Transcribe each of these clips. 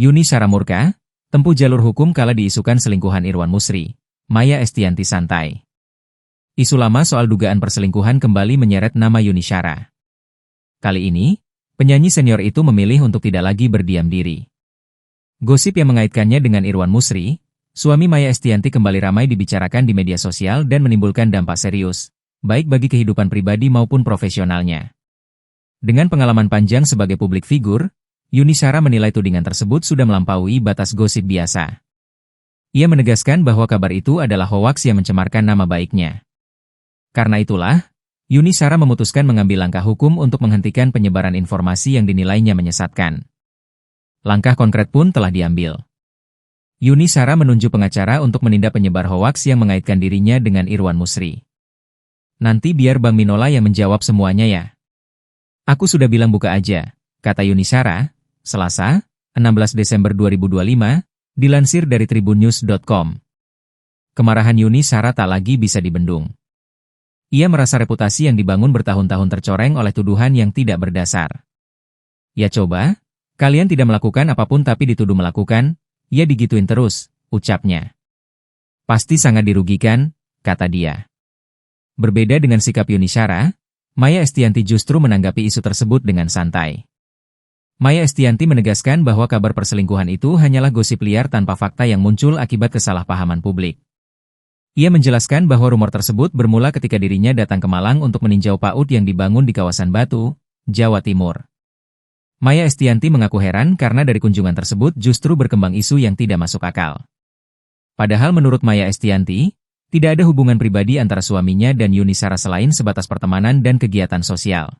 Yuni Shara murka, tempuh jalur hukum kala diisukan selingkuhan Irwan Musri. Maya Estianty santai. Isu lama soal dugaan perselingkuhan kembali menyeret nama Yuni Shara. Kali ini, penyanyi senior itu memilih untuk tidak lagi berdiam diri. Gosip yang mengaitkannya dengan Irwan Musri, suami Maya Estianty, kembali ramai dibicarakan di media sosial dan menimbulkan dampak serius, baik bagi kehidupan pribadi maupun profesionalnya. Dengan pengalaman panjang sebagai publik figur, Yuni Shara menilai tudingan tersebut sudah melampaui batas gosip biasa. Ia menegaskan bahwa kabar itu adalah hoaks yang mencemarkan nama baiknya. Karena itulah, Yuni Shara memutuskan mengambil langkah hukum untuk menghentikan penyebaran informasi yang dinilainya menyesatkan. Langkah konkret pun telah diambil. Yuni Shara menunjuk pengacara untuk menindak penyebar hoaks yang mengaitkan dirinya dengan Irwan Musri. Nanti biar Bang Minola yang menjawab semuanya ya. Aku sudah bilang buka aja, kata Yuni Shara, Selasa, 16 Desember 2025, dilansir dari tribunnews.com. Kemarahan Yuni Shara tak lagi bisa dibendung. Ia merasa reputasi yang dibangun bertahun-tahun tercoreng oleh tuduhan yang tidak berdasar. Ya coba, kalian tidak melakukan apapun tapi dituduh melakukan, ya digituin terus, ucapnya. Pasti sangat dirugikan, kata dia. Berbeda dengan sikap Yuni Shara, Maya Estianty justru menanggapi isu tersebut dengan santai. Maya Estianty menegaskan bahwa kabar perselingkuhan itu hanyalah gosip liar tanpa fakta yang muncul akibat kesalahpahaman publik. Ia menjelaskan bahwa rumor tersebut bermula ketika dirinya datang ke Malang untuk meninjau PAUD yang dibangun di kawasan Batu, Jawa Timur. Maya Estianty mengaku heran karena dari kunjungan tersebut justru berkembang isu yang tidak masuk akal. Padahal menurut Maya Estianty, tidak ada hubungan pribadi antara suaminya dan Yuni Shara selain sebatas pertemanan dan kegiatan sosial.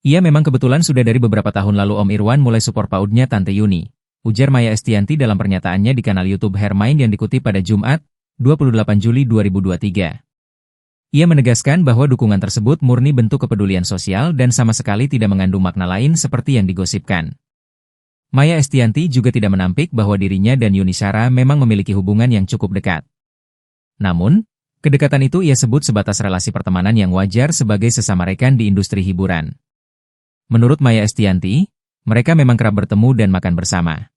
Ia memang kebetulan sudah dari beberapa tahun lalu Om Irwan mulai support PAUD-nya Tante Yuni, ujar Maya Estianty dalam pernyataannya di kanal YouTube Hermind yang dikutip pada Jumat, 28 Juli 2023. Ia menegaskan bahwa dukungan tersebut murni bentuk kepedulian sosial dan sama sekali tidak mengandung makna lain seperti yang digosipkan. Maya Estianty juga tidak menampik bahwa dirinya dan Yuni Shara memang memiliki hubungan yang cukup dekat. Namun, kedekatan itu ia sebut sebatas relasi pertemanan yang wajar sebagai sesama rekan di industri hiburan. Menurut Maya Estianty, mereka memang kerap bertemu dan makan bersama.